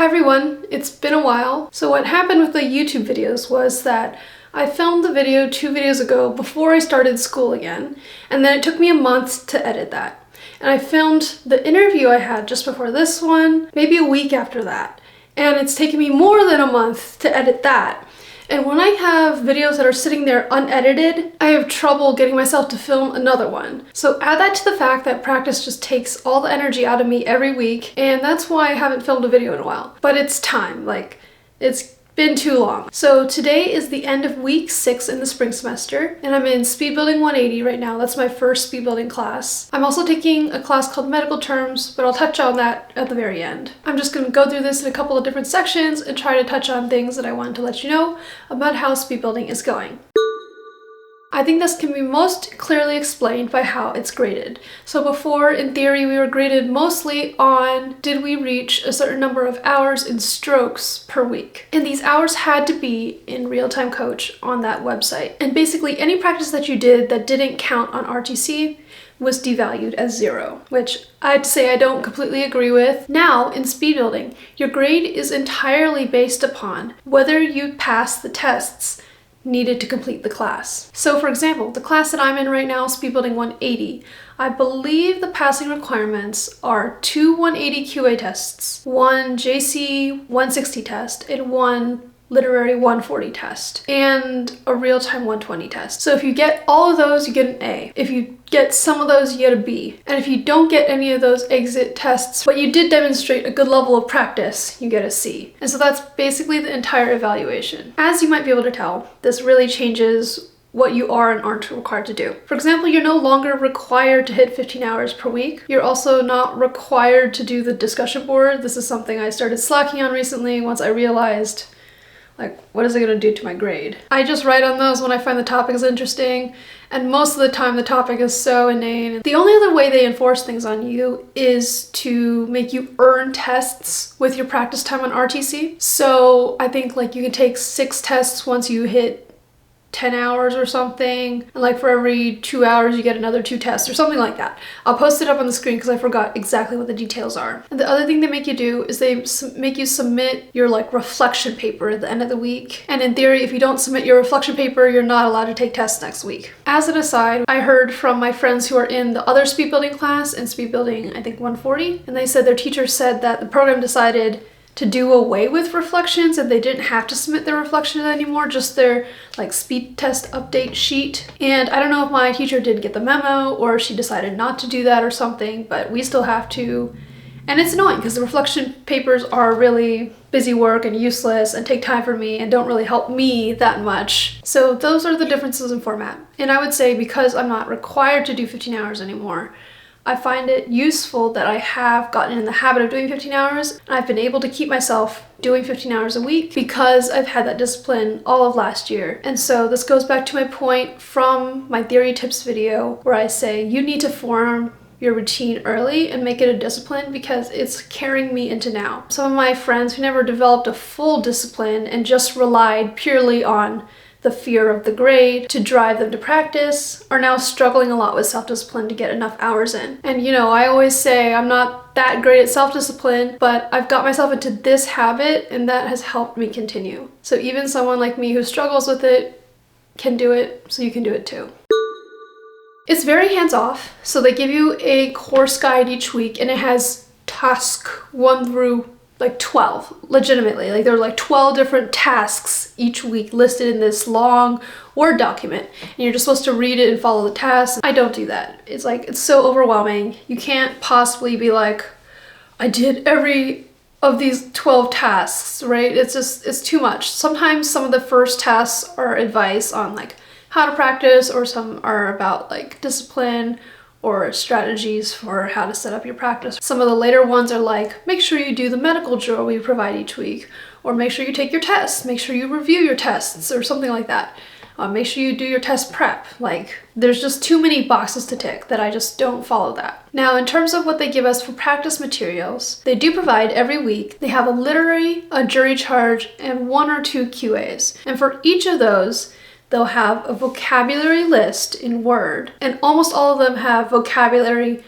Hi everyone, it's been a while. So what happened with the YouTube videos was that I filmed the video 2 videos ago before I started school again, and then it took me a month to edit that. And I filmed the interview I had just before this one, maybe a week after that. And it's taken me more than a month to edit that. And when I have videos that are sitting there unedited, I have trouble getting myself to film another one. So add that to the fact that practice just takes all the energy out of me every week, and that's why I haven't filmed a video in a while. But it's time, it's been too long. So today is the end of week 6 in the spring semester, and I'm in Speedbuilding 180 right now. That's my first speedbuilding class. I'm also taking a class called Medical Terms, but I'll touch on that at the very end. I'm just going to go through this in a couple of different sections and try to touch on things that I wanted to let you know about how speedbuilding is going. I think this can be most clearly explained by how it's graded. So before, in theory, we were graded mostly on did we reach a certain number of hours in strokes per week. And these hours had to be in Real-Time Coach on that website. And basically any practice that you did that didn't count on RTC was devalued as 0, which I'd say I don't completely agree with. Now, in speedbuilding, your grade is entirely based upon whether you pass the tests needed to complete the class. So for example, the class that I'm in right now, Speedbuilding 180, I believe the passing requirements are 2 180 QA tests, 1 JC 160 test, and 1 literary 140 test, and a real-time 120 test. So if you get all of those, you get an A. If you get some of those, you get a B. And if you don't get any of those exit tests, but you did demonstrate a good level of practice, you get a C. And so that's basically the entire evaluation. As you might be able to tell, this really changes what you are and aren't required to do. For example, you're no longer required to hit 15 hours per week. You're also not required to do the discussion board. This is something I started slacking on recently once I realized, what is it going to do to my grade? I just write on those when I find the topic is interesting, and most of the time the topic is so inane. The only other way they enforce things on you is to make you earn tests with your practice time on RTC. So I think you can take 6 tests once you hit 10 hours or something, and for every 2 hours you get another 2 tests or something like that. I'll post it up on the screen because I forgot exactly what the details are. And the other thing they make you do is they make you submit your reflection paper at the end of the week. And in theory, if you don't submit your reflection paper, you're not allowed to take tests next week. As an aside, I heard from my friends who are in the other speedbuilding class, in speedbuilding I think 140, and they said their teacher said that the program decided to do away with reflections, and they didn't have to submit their reflections anymore, just their speed test update sheet. And I don't know if my teacher did get the memo or she decided not to do that or something, but we still have to. And it's annoying because the reflection papers are really busy work and useless and take time for me and don't really help me that much. So those are the differences in format. And I would say because I'm not required to do 15 hours anymore, I find it useful that I have gotten in the habit of doing 15 hours, and I've been able to keep myself doing 15 hours a week because I've had that discipline all of last year. And so this goes back to my point from my theory tips video where I say you need to form your routine early and make it a discipline because it's carrying me into now. Some of my friends who never developed a full discipline and just relied purely on the fear of the grade to drive them to practice are now struggling a lot with self-discipline to get enough hours in. And I always say I'm not that great at self-discipline, but I've got myself into this habit and that has helped me continue. So even someone like me who struggles with it can do it, so you can do it too. It's very hands-off, so they give you a course guide each week and it has task 1 through 12, legitimately. There are 12 different tasks each week listed in this long Word document, and you're just supposed to read it and follow the tasks. I don't do that. It's so overwhelming. You can't possibly be I did every of these 12 tasks, right? It's too much. Sometimes some of the first tasks are advice on how to practice, or some are about discipline or strategies for how to set up your practice. Some of the later ones are make sure you do the medical drill we provide each week, or make sure you take your tests, make sure you review your tests, or something like that. Make sure you do your test prep. There's just too many boxes to tick that I just don't follow that. Now, in terms of what they give us for practice materials, they do provide every week. They have a literary, a jury charge, and 1 or 2 QAs. And for each of those, they'll have a vocabulary list in Word, and almost all of them have vocabulary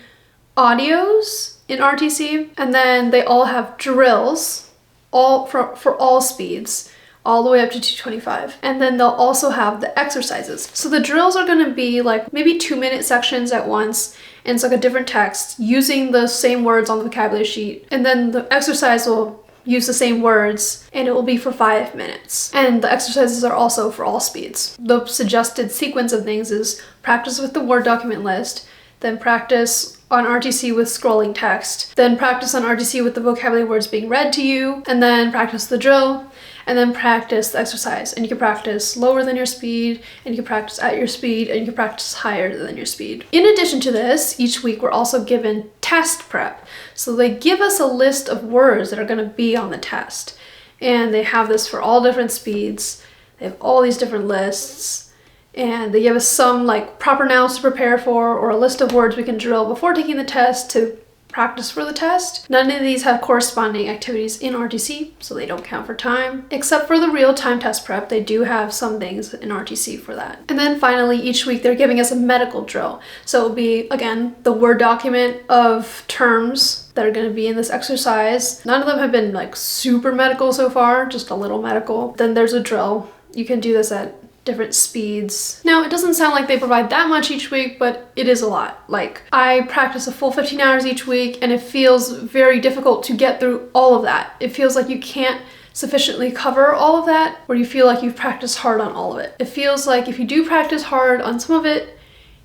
audios in RTC, and then they all have drills for all speeds, all the way up to 225. And then they'll also have the exercises. So the drills are going to be like maybe 2-minute sections at once, and it's like a different text using the same words on the vocabulary sheet. And then the exercise will use the same words, and it will be for 5 minutes. And the exercises are also for all speeds. The suggested sequence of things is practice with the Word document list, then practice on RTC with scrolling text, then practice on RTC with the vocabulary words being read to you, and then practice the drill, and then practice the exercise. And you can practice lower than your speed, and you can practice at your speed, and you can practice higher than your speed. In addition to this, each week we're also given test prep. So they give us a list of words that are going to be on the test. And they have this for all different speeds. They have all these different lists. And they give us some like proper nouns to prepare for, or a list of words we can drill before taking the test to practice for the test. None of these have corresponding activities in RTC, so they don't count for time. Except for the real-time test prep, they do have some things in RTC for that. And then finally, each week they're giving us a medical drill. So it'll be, again, the Word document of terms that are going to be in this exercise. None of them have been like super medical so far, just a little medical. Then there's a drill. You can do this at different speeds. Now, it doesn't sound like they provide that much each week, but it is a lot. Like, I practice a full 15 hours each week, and it feels very difficult to get through all of that. It feels like you can't sufficiently cover all of that, or you feel like you've practiced hard on all of it. It feels like if you do practice hard on some of it,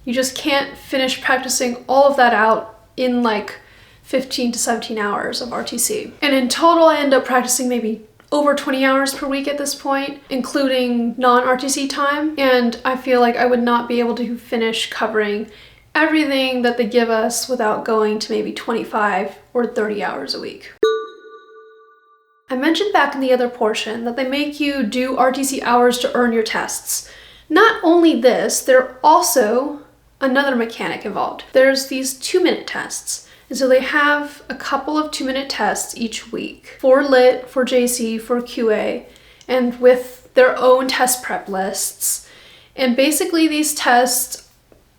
you just can't finish practicing all of that out in like 15 to 17 hours of RTC. And in total, I end up practicing maybe over 20 hours per week at this point, including non-RTC time, and I feel like I would not be able to finish covering everything that they give us without going to maybe 25 or 30 hours a week. I mentioned back in the other portion that they make you do RTC hours to earn your tests. Not only this, there's also another mechanic involved. There's these 2-minute tests. And so they have a couple of 2-minute tests each week for Lit, for JC, for QA, and with their own test prep lists. And basically these tests,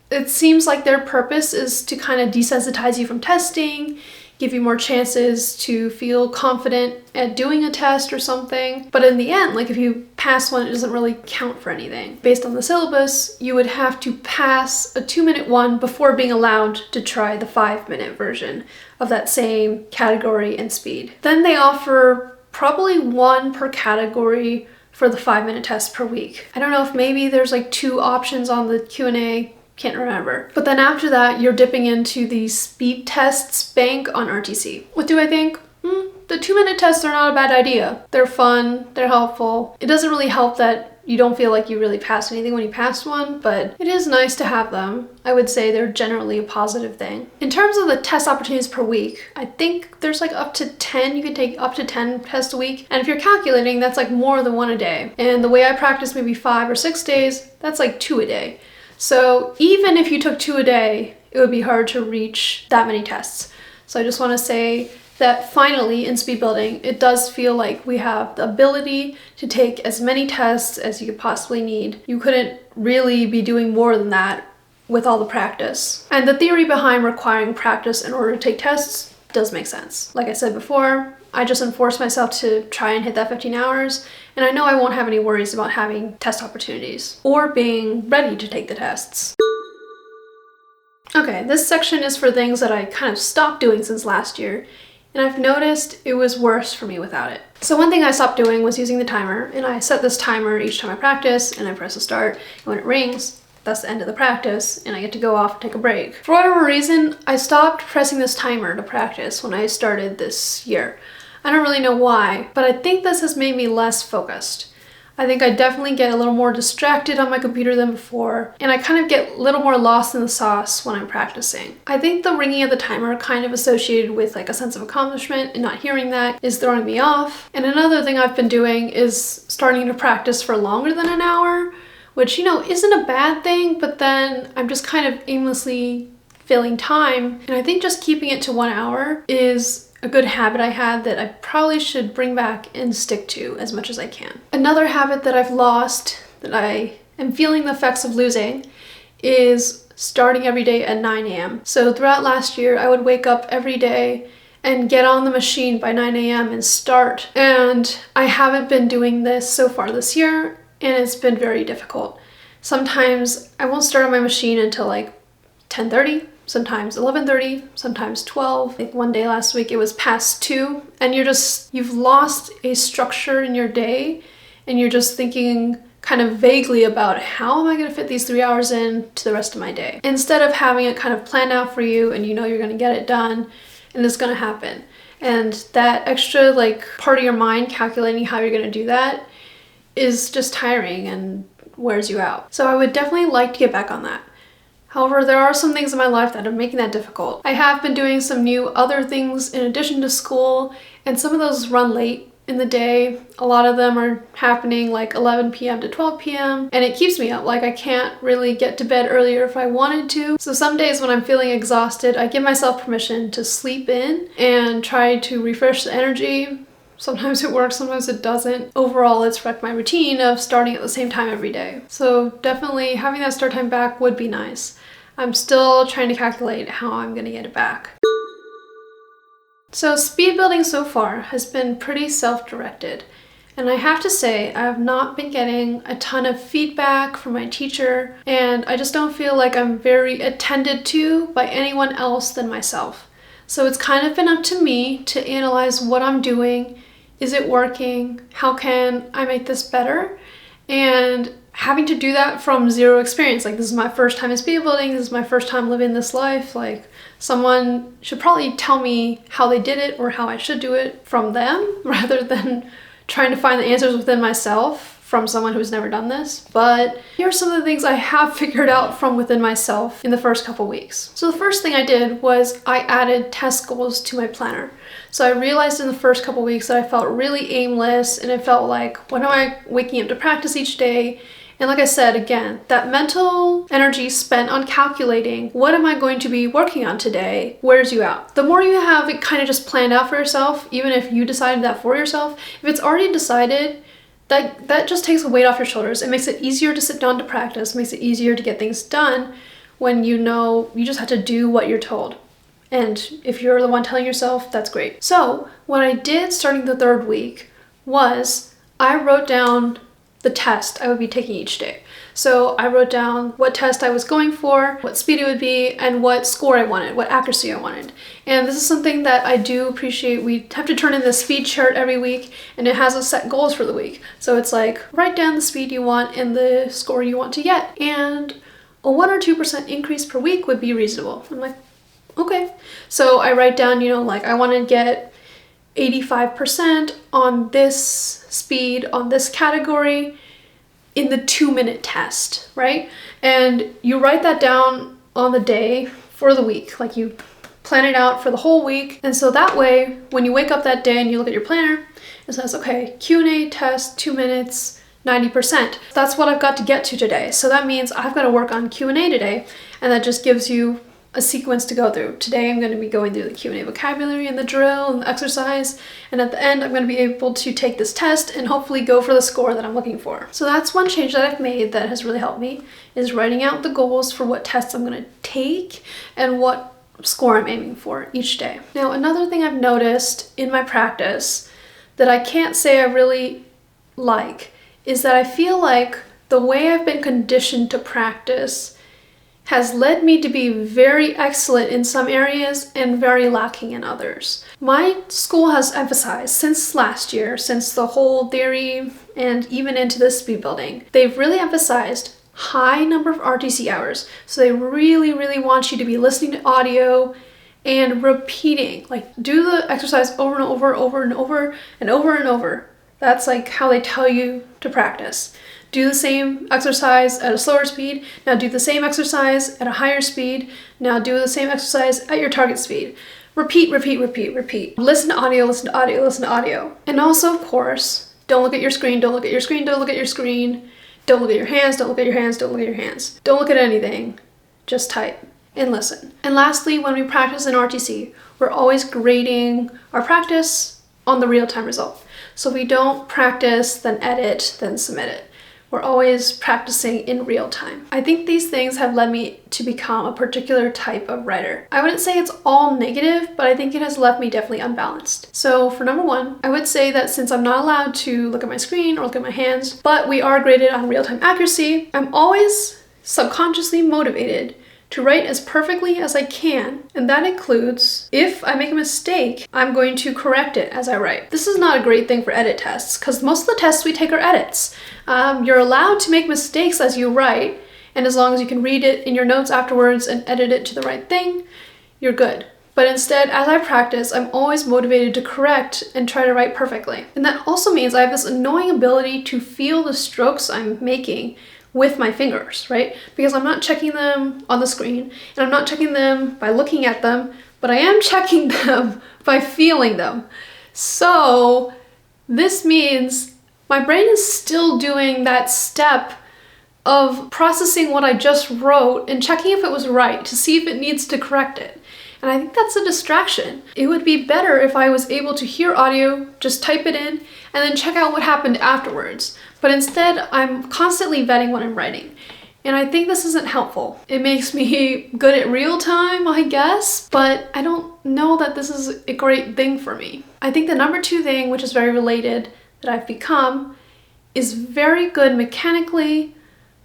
it seems like their purpose is to kind of desensitize you from testing, give you more chances to feel confident at doing a test or something. But in the end, like if you pass one, it doesn't really count for anything. Based on the syllabus, you would have to pass a 2-minute one before being allowed to try the 5-minute version of that same category and speed. Then they offer probably one per category for the 5-minute test per week. I don't know if maybe there's like 2 options on the Q&A, can't remember. But then after that, you're dipping into the speed tests bank on RTC. What do I think? The 2-minute tests are not a bad idea. They're fun, they're helpful. It doesn't really help that you don't feel like you really passed anything when you passed one, but it is nice to have them. I would say they're generally a positive thing. In terms of the test opportunities per week, I think there's like up to 10, you can take up to 10 tests a week. And if you're calculating, that's like more than 1 a day. And the way I practice maybe 5 or 6 days, that's like 2 a day. So even if you took 2 a day, it would be hard to reach that many tests. So I just want to say that finally in speed building, it does feel like we have the ability to take as many tests as you could possibly need. You couldn't really be doing more than that with all the practice. And the theory behind requiring practice in order to take tests does make sense. Like I said before, I just enforce myself to try and hit that 15 hours, and I know I won't have any worries about having test opportunities or being ready to take the tests. Okay, this section is for things that I kind of stopped doing since last year, and I've noticed it was worse for me without it. So one thing I stopped doing was using the timer, and I set this timer each time I practice, and I press the start, and when it rings, that's the end of the practice, and I get to go off and take a break. For whatever reason, I stopped pressing this timer to practice when I started this year. I don't really know why, but I think this has made me less focused. I think I definitely get a little more distracted on my computer than before, and I kind of get a little more lost in the sauce when I'm practicing. I think the ringing of the timer kind of associated with like a sense of accomplishment, and not hearing that is throwing me off. And another thing I've been doing is starting to practice for longer than an hour, which, you know, isn't a bad thing, but then I'm just kind of aimlessly filling time. And I think just keeping it to 1 hour is a good habit I had that I probably should bring back and stick to as much as I can. Another habit that I've lost, that I am feeling the effects of losing, is starting every day at 9 a.m. So throughout last year, I would wake up every day and get on the machine by 9 a.m. and start. And I haven't been doing this so far this year, and it's been very difficult. Sometimes I won't start on my machine until like 10:30, sometimes 11:30, sometimes 12. Like one day last week it was past 2, and you've lost a structure in your day, and you're just thinking kind of vaguely about how am I going to fit these 3 hours in to the rest of my day, instead of having it kind of planned out for you and you know you're going to get it done and it's going to happen. And that extra like part of your mind calculating how you're going to do that is just tiring and wears you out. So I would definitely like to get back on that. However, there are some things in my life that are making that difficult. I have been doing some new other things in addition to school, and some of those run late in the day. A lot of them are happening like 11 p.m. to 12 p.m. and it keeps me up. Like I can't really get to bed earlier if I wanted to. So some days when I'm feeling exhausted, I give myself permission to sleep in and try to refresh the energy. Sometimes it works, sometimes it doesn't. Overall, it's wrecked my routine of starting at the same time every day. So definitely having that start time back would be nice. I'm still trying to calculate how I'm gonna get it back. So speed building so far has been pretty self-directed, and I have to say I have not been getting a ton of feedback from my teacher, and I just don't feel like I'm very attended to by anyone else than myself. So it's kind of been up to me to analyze what I'm doing. Is it working? How can I make this better? And having to do that from zero experience, like this is my first time in speed building, this is my first time living this life, like someone should probably tell me how they did it or how I should do it from them rather than trying to find the answers within myself from someone who's never done this. But here are some of the things I have figured out from within myself in the first couple weeks. So the first thing I did was I added test goals to my planner. So I realized in the first couple weeks that I felt really aimless, and it felt like, when am I waking up to practice each day? And like I said, again, that mental energy spent on calculating what am I going to be working on today wears you out. The more you have it kind of just planned out for yourself, even if you decided that for yourself, if it's already decided, that just takes a weight off your shoulders. It makes it easier to sit down to practice, makes it easier to get things done when you know you just have to do what you're told. And if you're the one telling yourself, that's great. So what I did starting the 3rd week was I wrote down the test I would be taking each day. So I wrote down what test I was going for, what speed it would be, and what score I wanted, what accuracy I wanted. And this is something that I do appreciate. We have to turn in the speed chart every week, and it has us set goals for the week. So it's like, write down the speed you want and the score you want to get. And a 1 or 2% increase per week would be reasonable. I'm like, okay. So I write down, like I want to get 85% on this speed, on this category in the 2-minute test, right? And you write that down on the day for the week, like you plan it out for the whole week. And so that way, when you wake up that day and you look at your planner, it says, okay, Q&A test, 2 minutes, 90%. That's what I've got to get to today. So that means I've got to work on Q&A today, and that just gives you a sequence to go through. Today I'm going to be going through the Q&A vocabulary and the drill and the exercise, and at the end I'm going to be able to take this test and hopefully go for the score that I'm looking for. So that's one change that I've made that has really helped me, is writing out the goals for what tests I'm going to take and what score I'm aiming for each day. Now, another thing I've noticed in my practice that I can't say I really like is that I feel like the way I've been conditioned to practice has led me to be very excellent in some areas and very lacking in others. My school has emphasized since last year, since the whole theory and even into the speed building, they've really emphasized high number of RTC hours. So they really, really want you to be listening to audio and repeating, like do the exercise over and over, over and over and over and over. That's like how they tell you to practice. Do the same exercise at a slower speed. Now do the same exercise at a higher speed. Now do the same exercise at your target speed. Repeat, repeat, repeat, repeat. Listen to audio, listen to audio, listen to audio. And also, of course, don't look at your screen, don't look at your screen, don't look at your screen. Don't look at your hands, don't look at your hands, don't look at your hands. Don't look at anything. Just type and listen. And lastly, when we practice in RTC, we're always grading our practice on the real-time result. So we don't practice, then edit, then submit it. We're always practicing in real time. I think these things have led me to become a particular type of writer. I wouldn't say it's all negative, but I think it has left me definitely unbalanced. So for number one, I would say that since I'm not allowed to look at my screen or look at my hands, but we are graded on real-time accuracy, I'm always subconsciously motivated to write as perfectly as I can, and that includes, if I make a mistake, I'm going to correct it as I write. This is not a great thing for edit tests, because most of the tests we take are edits. You're allowed to make mistakes as you write, and as long as you can read it in your notes afterwards and edit it to the right thing, you're good. But instead, as I practice, I'm always motivated to correct and try to write perfectly. And that also means I have this annoying ability to feel the strokes I'm making with my fingers, right? Because I'm not checking them on the screen, and I'm not checking them by looking at them, but I am checking them by feeling them. So this means my brain is still doing that step of processing what I just wrote and checking if it was right to see if it needs to correct it. And I think that's a distraction. It would be better if I was able to hear audio, just type it in, and then check out what happened afterwards. But instead, I'm constantly vetting what I'm writing. And I think this isn't helpful. It makes me good at real time, I guess, but I don't know that this is a great thing for me. I think the number two thing, which is very related, that I've become, is very good mechanically,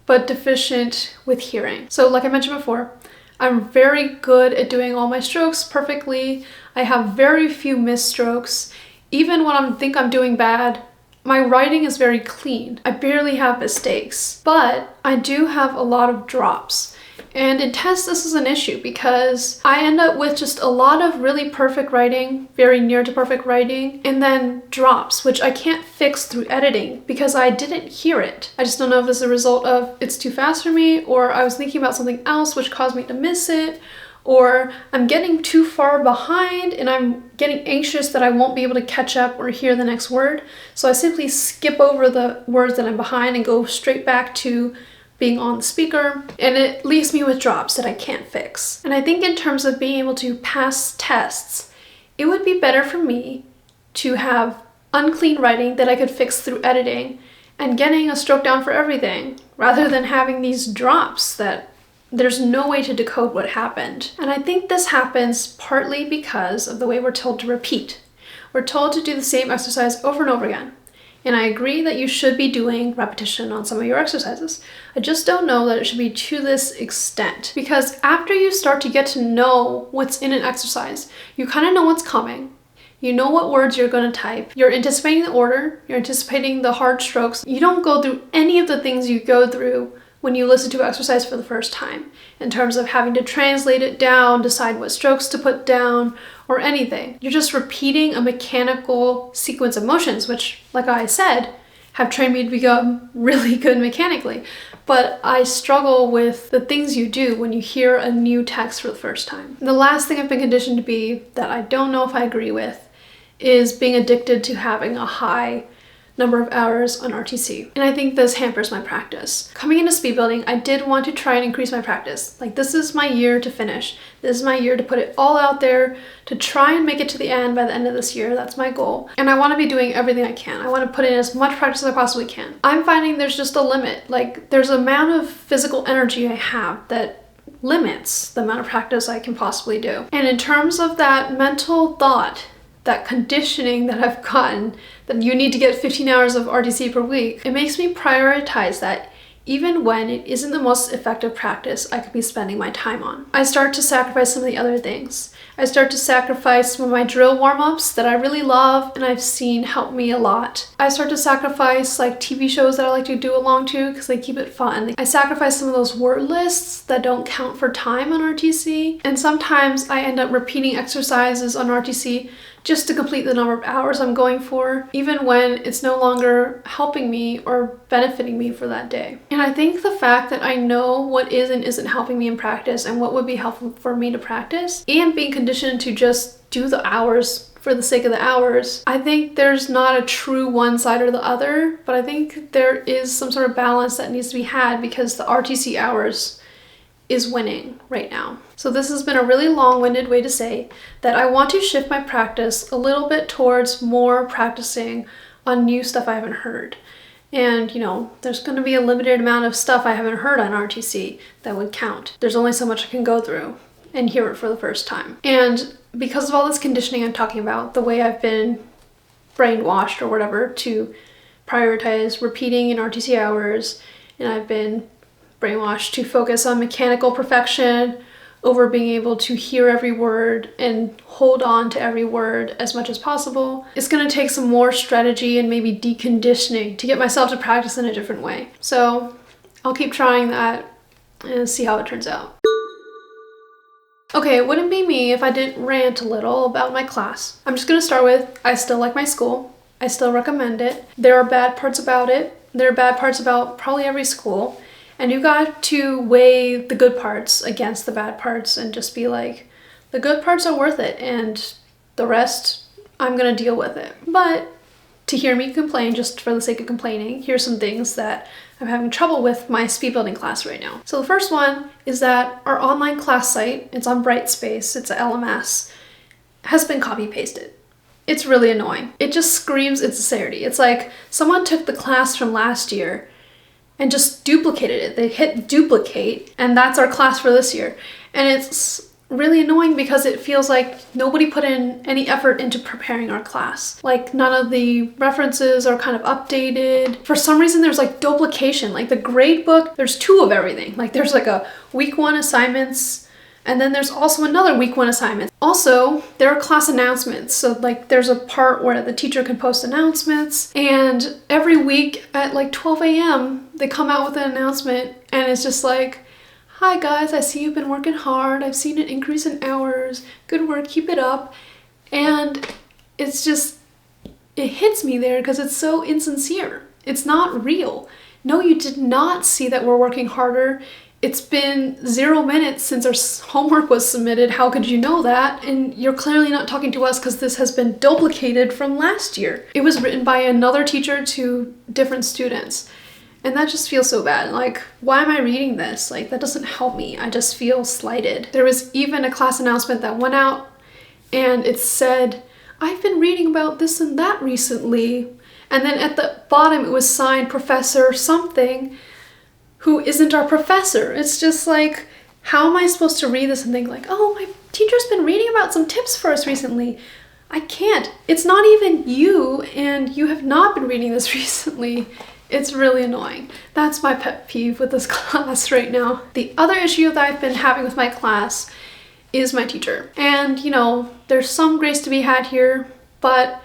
but deficient with hearing. So like I mentioned before, I'm very good at doing all my strokes perfectly. I have very few misstrokes. Even when I think I'm doing bad, my writing is very clean. I barely have mistakes, but I do have a lot of drops. And in tests, this is an issue because I end up with just a lot of really perfect writing, very near to perfect writing, and then drops, which I can't fix through editing because I didn't hear it. I just don't know if it's a result of it's too fast for me, or I was thinking about something else which caused me to miss it, or I'm getting too far behind and I'm getting anxious that I won't be able to catch up or hear the next word. So I simply skip over the words that I'm behind and go straight back to being on the speaker, and it leaves me with drops that I can't fix. And I think in terms of being able to pass tests, it would be better for me to have unclean writing that I could fix through editing and getting a stroke down for everything, rather than having these drops that there's no way to decode what happened. And I think this happens partly because of the way we're told to repeat. We're told to do the same exercise over and over again. And I agree that you should be doing repetition on some of your exercises. I just don't know that it should be to this extent. Because after you start to get to know what's in an exercise, you kind of know what's coming. You know what words you're going to type. You're anticipating the order. You're anticipating the hard strokes. You don't go through any of the things you go through when you listen to exercise for the first time, in terms of having to translate it down, decide what strokes to put down, or anything. You're just repeating a mechanical sequence of motions, which, like I said, have trained me to become really good mechanically. But I struggle with the things you do when you hear a new text for the first time. The last thing I've been conditioned to be, that I don't know if I agree with, is being addicted to having a high number of hours on RTC. And I think this hampers my practice. Coming into speed building, I did want to try and increase my practice. Like, this is my year to finish. This is my year to put it all out there, to try and make it to the end by the end of this year. That's my goal. And I want to be doing everything I can. I want to put in as much practice as I possibly can. I'm finding there's just a limit. Like, there's an amount of physical energy I have that limits the amount of practice I can possibly do. And in terms of that mental thought, that conditioning that I've gotten, that you need to get 15 hours of RTC per week, it makes me prioritize that even when it isn't the most effective practice I could be spending my time on. I start to sacrifice some of the other things. I start to sacrifice some of my drill warm-ups that I really love and I've seen help me a lot. I start to sacrifice like TV shows that I like to do along to because they keep it fun. I sacrifice some of those word lists that don't count for time on RTC. And sometimes I end up repeating exercises on RTC just to complete the number of hours I'm going for, even when it's no longer helping me or benefiting me for that day. And I think the fact that I know what is and isn't helping me in practice and what would be helpful for me to practice, and being conditioned to just do the hours for the sake of the hours, I think there's not a true one side or the other, but I think there is some sort of balance that needs to be had because the RTC hours is winning right now. So this has been a really long-winded way to say that I want to shift my practice a little bit towards more practicing on new stuff I haven't heard. And, there's going to be a limited amount of stuff I haven't heard on RTC that would count. There's only so much I can go through and hear it for the first time. And because of all this conditioning I'm talking about, the way I've been brainwashed or whatever to prioritize repeating in RTC hours, and I've been brainwashed to focus on mechanical perfection over being able to hear every word and hold on to every word as much as possible. It's gonna take some more strategy and maybe deconditioning to get myself to practice in a different way. So I'll keep trying that and see how it turns out. Okay, it wouldn't be me if I didn't rant a little about my class. I'm just gonna start with, I still like my school. I still recommend it. There are bad parts about it. There are bad parts about probably every school. And you got to weigh the good parts against the bad parts and just be like, the good parts are worth it and the rest, I'm gonna deal with it. But to hear me complain just for the sake of complaining, here's some things that I'm having trouble with my speed building class right now. So the first one is that our online class site, it's on Brightspace, it's a LMS, has been copy pasted. It's really annoying. It just screams insincerity. It's like someone took the class from last year and just duplicated it. They hit duplicate, and that's our class for this year. And it's really annoying because it feels like nobody put in any effort into preparing our class. Like none of the references are kind of updated. For some reason there's like duplication. Like the grade book, there's 2 of everything. Like there's like a week 1 assignments, and then there's also another week 1 assignment. Also, there are class announcements. So like there's a part where the teacher can post announcements, and every week at like 12 a.m. they come out with an announcement, and it's just like, hi guys, I see you've been working hard. I've seen an increase in hours. Good work, keep it up. And it's just, it hits me there because it's so insincere. It's not real. No, you did not see that we're working harder. It's been 0 minutes since our homework was submitted. How could you know that? And you're clearly not talking to us because this has been duplicated from last year. It was written by another teacher to different students. And that just feels so bad. Like, why am I reading this? Like, that doesn't help me. I just feel slighted. There was even a class announcement that went out and it said, I've been reading about this and that recently. And then at the bottom it was signed Professor something who isn't our professor. It's just like, how am I supposed to read this and think like, oh, my teacher's been reading about some tips for us recently. I can't. It's not even you, and you have not been reading this recently. It's really annoying. That's my pet peeve with this class right now. The other issue that I've been having with my class is my teacher. And there's some grace to be had here, but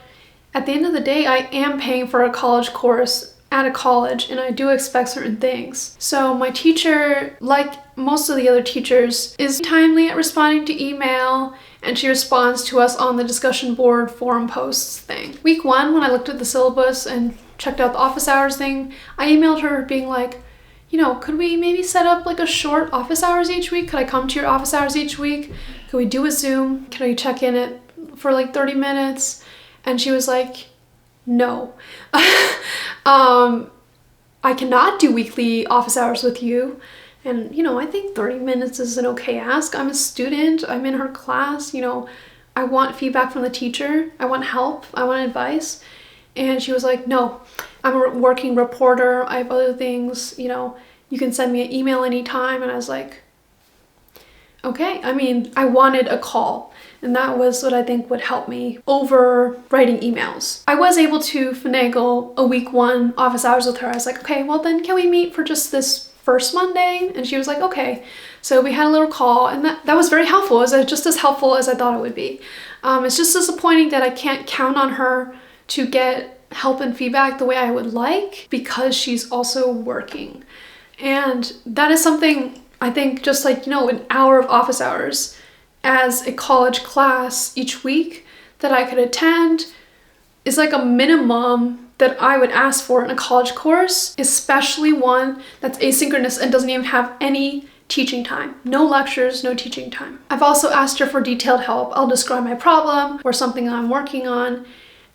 at the end of the day, I am paying for a college course at a college, and I do expect certain things. So my teacher, like most of the other teachers, is timely at responding to email, and she responds to us on the discussion board forum posts thing. Week 1, when I looked at the syllabus and checked out the office hours thing, I emailed her being like, could we maybe set up like a short office hours each week? Could I come to your office hours each week? Could we do a Zoom? Can I check in for like 30 minutes? And she was like, no. I cannot do weekly office hours with you. And, I think 30 minutes is an okay ask. I'm a student. I'm in her class. I want feedback from the teacher. I want help. I want advice. And she was like, no, I'm a working reporter. I have other things. You can send me an email anytime. And I was like, okay. I wanted a call. And that was what I think would help me over writing emails. I was able to finagle a week 1 office hours with her. I was like, okay, well then can we meet for just this first Monday? And she was like, okay. So we had a little call, and that was very helpful. It was just as helpful as I thought it would be. It's just disappointing that I can't count on her to get help and feedback the way I would like because she's also working. And that is something I think just like, an hour of office hours as a college class each week that I could attend is like a minimum that I would ask for in a college course, especially one that's asynchronous and doesn't even have any teaching time. No lectures, no teaching time. I've also asked her for detailed help. I'll describe my problem or something I'm working on,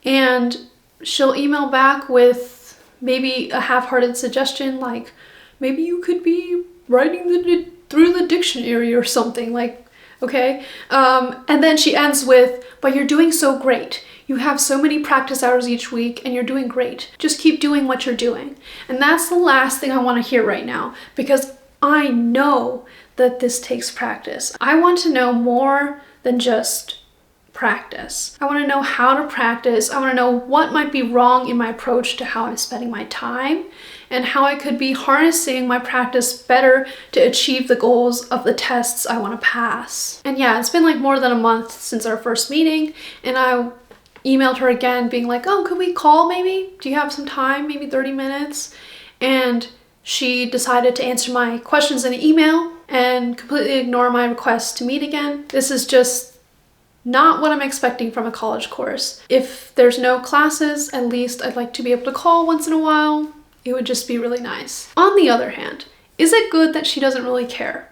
and she'll email back with maybe a half-hearted suggestion like, maybe you could be writing through the dictionary or something, like, okay? And then she ends with, but you're doing so great. You have so many practice hours each week and you're doing great. Just keep doing what you're doing. And that's the last thing I want to hear right now, because I know that this takes practice. I want to know more than just practice. I want to know how to practice. I want to know what might be wrong in my approach to how I'm spending my time and how I could be harnessing my practice better to achieve the goals of the tests I want to pass. And yeah, it's been like more than a month since our first meeting, and I emailed her again being like, oh, could we call maybe? Do you have some time? Maybe 30 minutes? And she decided to answer my questions in an email and completely ignore my request to meet again. This is just not what I'm expecting from a college course. If there's no classes, at least I'd like to be able to call once in a while. It would just be really nice. On the other hand, is it good that she doesn't really care?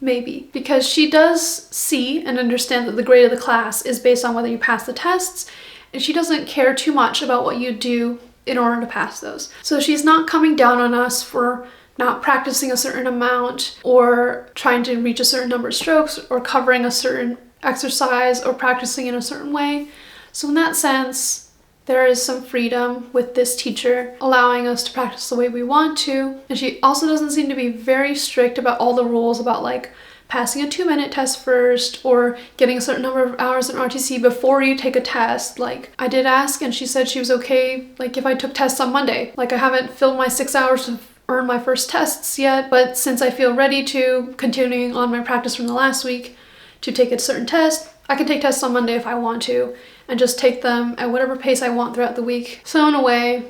Maybe, because she does see and understand that the grade of the class is based on whether you pass the tests, and she doesn't care too much about what you do in order to pass those. So she's not coming down on us for not practicing a certain amount or trying to reach a certain number of strokes or covering a certain exercise or practicing in a certain way. So in that sense, there is some freedom with this teacher allowing us to practice the way we want to. And she also doesn't seem to be very strict about all the rules about like passing a 2-minute test first or getting a certain number of hours in RTC before you take a test. Like I did ask and she said she was okay like if I took tests on Monday. Like I haven't filled my 6 hours to earn my first tests yet, but since I feel ready to, continuing on my practice from the last week, to take a certain test, I can take tests on Monday if I want to and just take them at whatever pace I want throughout the week. So in a way,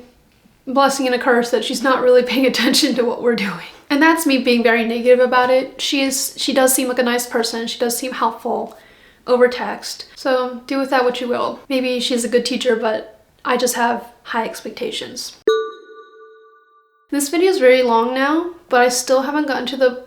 blessing and a curse that she's not really paying attention to what we're doing. And that's me being very negative about it. She does seem like a nice person. She does seem helpful over text. So do with that what you will. Maybe she's a good teacher, but I just have high expectations. This video is very long now, but I still haven't gotten to the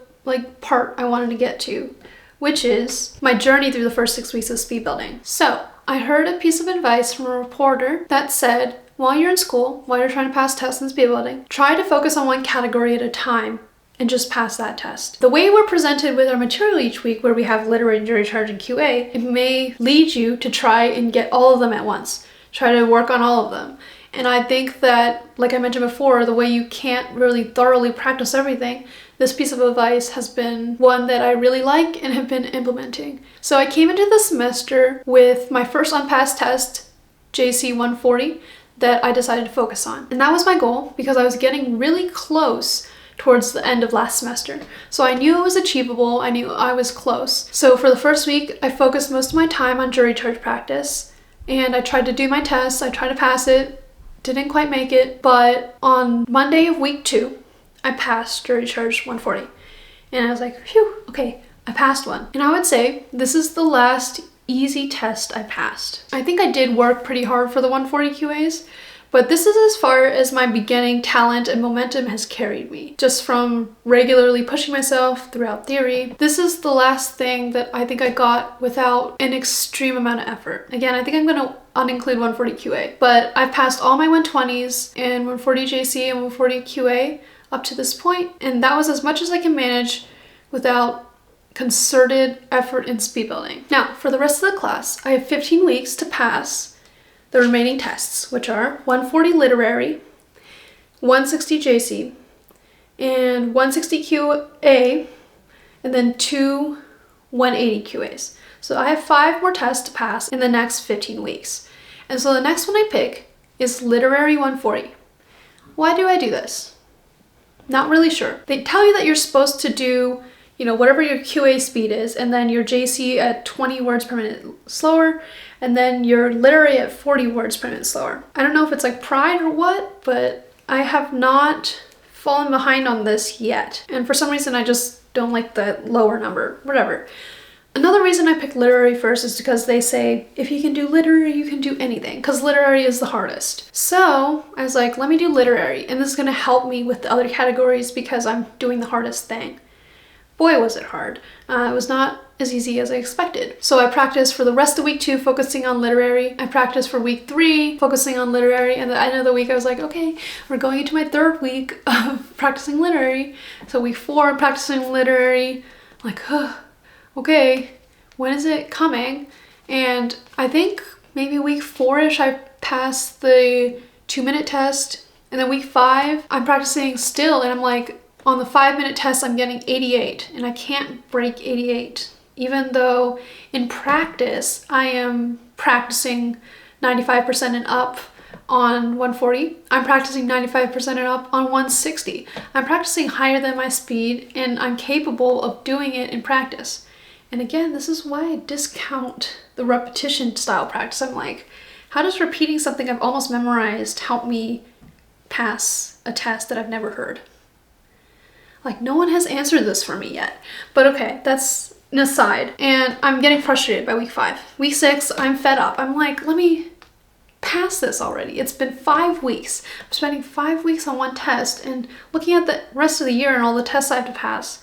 part I wanted to get to, which is my journey through the first 6 weeks of speed building. So I heard a piece of advice from a reporter that said, while you're in school, while you're trying to pass tests in speed building, try to focus on one category at a time and just pass that test. The way we're presented with our material each week, where we have literary, jury charge, and QA, it may lead you to try and get all of them at once. Try to work on all of them. And I think that, like I mentioned before, the way you can't really thoroughly practice everything, this piece of advice has been one that I really like and have been implementing. So I came into the semester with my first unpassed test, JC 140, that I decided to focus on. And that was my goal because I was getting really close towards the end of last semester. So I knew it was achievable, I knew I was close. So for the first week, I focused most of my time on jury charge practice, and I tried to do my tests, I tried to pass it, didn't quite make it, but on Monday of week 2, I passed jury charge 140. And I was like, phew, okay, I passed one. And I would say this is the last easy test I passed. I think I did work pretty hard for the 140 QAs, but this is as far as my beginning talent and momentum has carried me. Just from regularly pushing myself throughout theory. This is the last thing that I think I got without an extreme amount of effort. Again, I think I'm gonna uninclude 140 QA, but I've passed all my 120s and 140 JC and 140 QA up to this point, and that was as much as I can manage without concerted effort in speed building. Now, for the rest of the class, I have 15 weeks to pass the remaining tests, which are 140 literary, 160 JC, and 160 QA, and then 2 180 QAs. So I have 5 more tests to pass in the next 15 weeks. And so the next one I pick is literary 140. Why do I do this? Not really sure. They tell you that you're supposed to do, whatever your QA speed is, and then your JC at 20 words per minute slower, and then your literary at 40 words per minute slower. I don't know if it's like pride or what, but I have not fallen behind on this yet. And for some reason, I just don't like the lower number, whatever. Another reason I picked literary first is because they say, if you can do literary, you can do anything, because literary is the hardest. So I was like, let me do literary, and this is gonna help me with the other categories because I'm doing the hardest thing. Boy, was it hard. It was not as easy as I expected. So I practiced for the rest of week 2, focusing on literary. I practiced for week 3, focusing on literary. And at the end of the week, I was like, okay, we're going into my 3rd week of practicing literary. So week 4, I'm practicing literary. I'm like, okay, when is it coming? And I think maybe week 4-ish, I passed the 2-minute test. And then week 5, I'm practicing still, and I'm like, on the 5-minute test, I'm getting 88, and I can't break 88. Even though in practice, I am practicing 95% and up on 140. I'm practicing 95% and up on 160. I'm practicing higher than my speed, and I'm capable of doing it in practice. And again, this is why I discount the repetition style practice. I'm like, how does repeating something I've almost memorized help me pass a test that I've never heard? Like, no one has answered this for me yet. But okay, that's an aside. And I'm getting frustrated by week 5. Week 6, I'm fed up. I'm like, let me pass this already. It's been 5 weeks. I'm spending 5 weeks on one test, and looking at the rest of the year and all the tests I have to pass,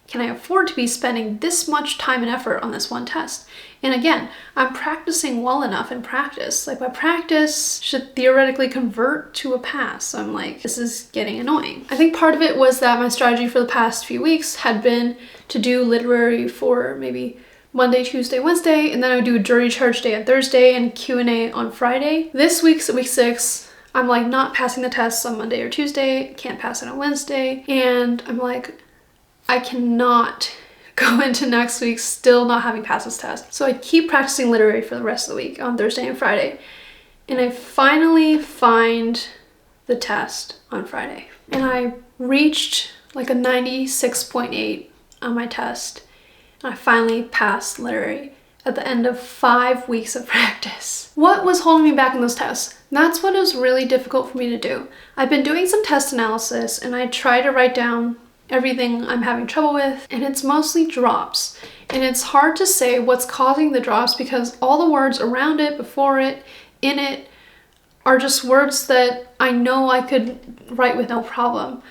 can I afford to be spending this much time and effort on this one test? And again, I'm practicing well enough in practice. Like, my practice should theoretically convert to a pass. So I'm like, this is getting annoying. I think part of it was that my strategy for the past few weeks had been to do literary for maybe Monday, Tuesday, Wednesday, and then I would do a jury charge day on Thursday and Q&A on Friday. This week's week 6, I'm like not passing the tests on Monday or Tuesday, can't pass it on Wednesday, and I'm like, I cannot go into next week still not having passed this test. So I keep practicing literary for the rest of the week on Thursday and Friday. And I finally find the test on Friday. And I reached like a 96.8 on my test. And I finally passed literary at the end of 5 weeks of practice. What was holding me back in those tests? That's what was really difficult for me to do. I've been doing some test analysis, and I try to write down everything I'm having trouble with, and it's mostly drops. And it's hard to say what's causing the drops because all the words around it, before it, in it, are just words that I know I could write with no problem.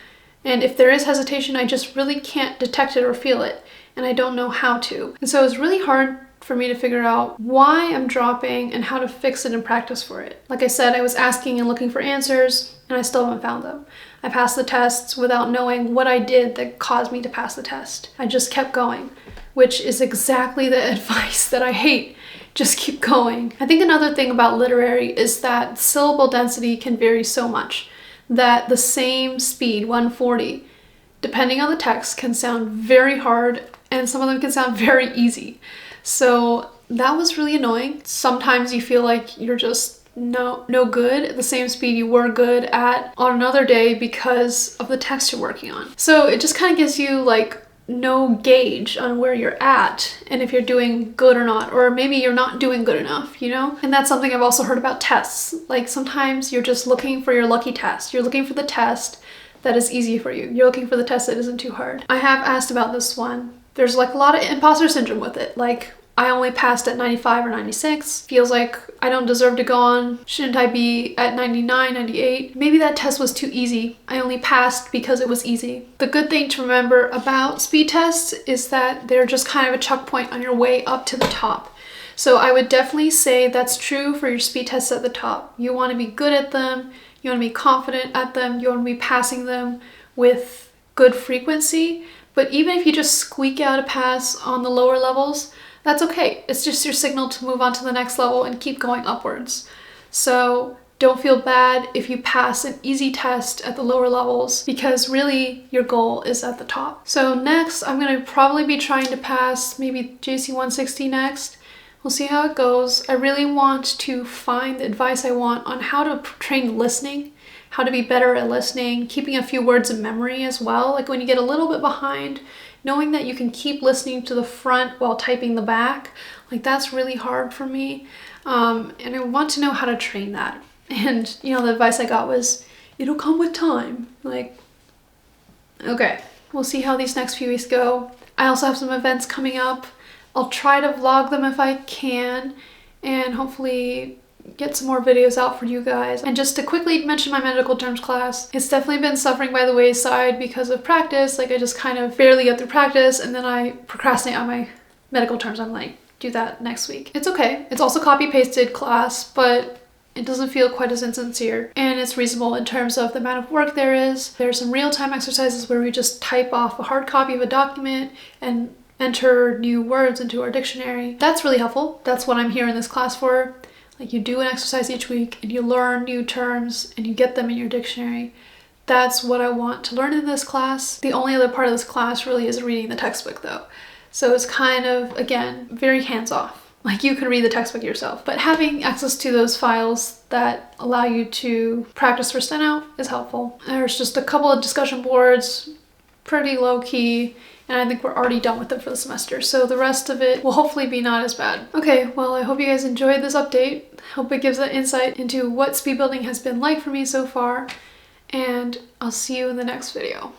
And if there is hesitation, I just really can't detect it or feel it, and I don't know how to. And so it's really hard for me to figure out why I'm dropping and how to fix it and practice for it. Like I said, I was asking and looking for answers, and I still haven't found them. I passed the tests without knowing what I did that caused me to pass the test. I just kept going, which is exactly the advice that I hate. Just keep going. I think another thing about literary is that syllable density can vary so much that the same speed, 140, depending on the text, can sound very hard, and some of them can sound very easy. So that was really annoying. Sometimes you feel like you're just no good at the same speed you were good at on another day because of the text you're working on. So it just kind of gives you like no gauge on where you're at and if you're doing good or not, or maybe you're not doing good enough, you know? And that's something I've also heard about tests. Like sometimes you're just looking for your lucky test. You're looking for the test that is easy for you. You're looking for the test that isn't too hard. I have asked about this one. There's like a lot of imposter syndrome with it. Like, I only passed at 95 or 96. Feels like I don't deserve to go on. Shouldn't I be at 99, 98? Maybe that test was too easy. I only passed because it was easy. The good thing to remember about speed tests is that they're just kind of a checkpoint on your way up to the top. So I would definitely say that's true for your speed tests at the top. You want to be good at them. You want to be confident at them. You want to be passing them with good frequency. But even if you just squeak out a pass on the lower levels, that's okay. It's just your signal to move on to the next level and keep going upwards. So don't feel bad if you pass an easy test at the lower levels because really your goal is at the top. So next, I'm going to probably be trying to pass maybe JC 160 next. We'll see how it goes. I really want to find the advice I want on how to train listening, how to be better at listening, keeping a few words in memory as well. Like when you get a little bit behind, knowing that you can keep listening to the front while typing the back, like that's really hard for me. And I want to know how to train that. And you know, the advice I got was, it'll come with time. Like, okay, we'll see how these next few weeks go. I also have some events coming up. I'll try to vlog them if I can, and hopefully get some more videos out for you guys. And just to quickly mention my medical terms class, it's definitely been suffering by the wayside because of practice. Like I just kind of barely get through practice and then I procrastinate on my medical terms. I'm like, do that next week. It's okay. It's also copy-pasted class, but it doesn't feel quite as insincere, and it's reasonable in terms of the amount of work there is. There's some real-time exercises where we just type off a hard copy of a document and enter new words into our dictionary. That's really helpful. That's what I'm here in this class for. like you do an exercise each week and you learn new terms and you get them in your dictionary. That's what I want to learn in this class. The only other part of this class really is reading the textbook though. So it's kind of, again, very hands-off. Like you can read the textbook yourself, but having access to those files that allow you to practice for steno is helpful. There's just a couple of discussion boards, pretty low key, and I think we're already done with them for the semester. So the rest of it will hopefully be not as bad. Okay, well, I hope you guys enjoyed this update. Hope it gives an insight into what speed building has been like for me so far, and I'll see you in the next video.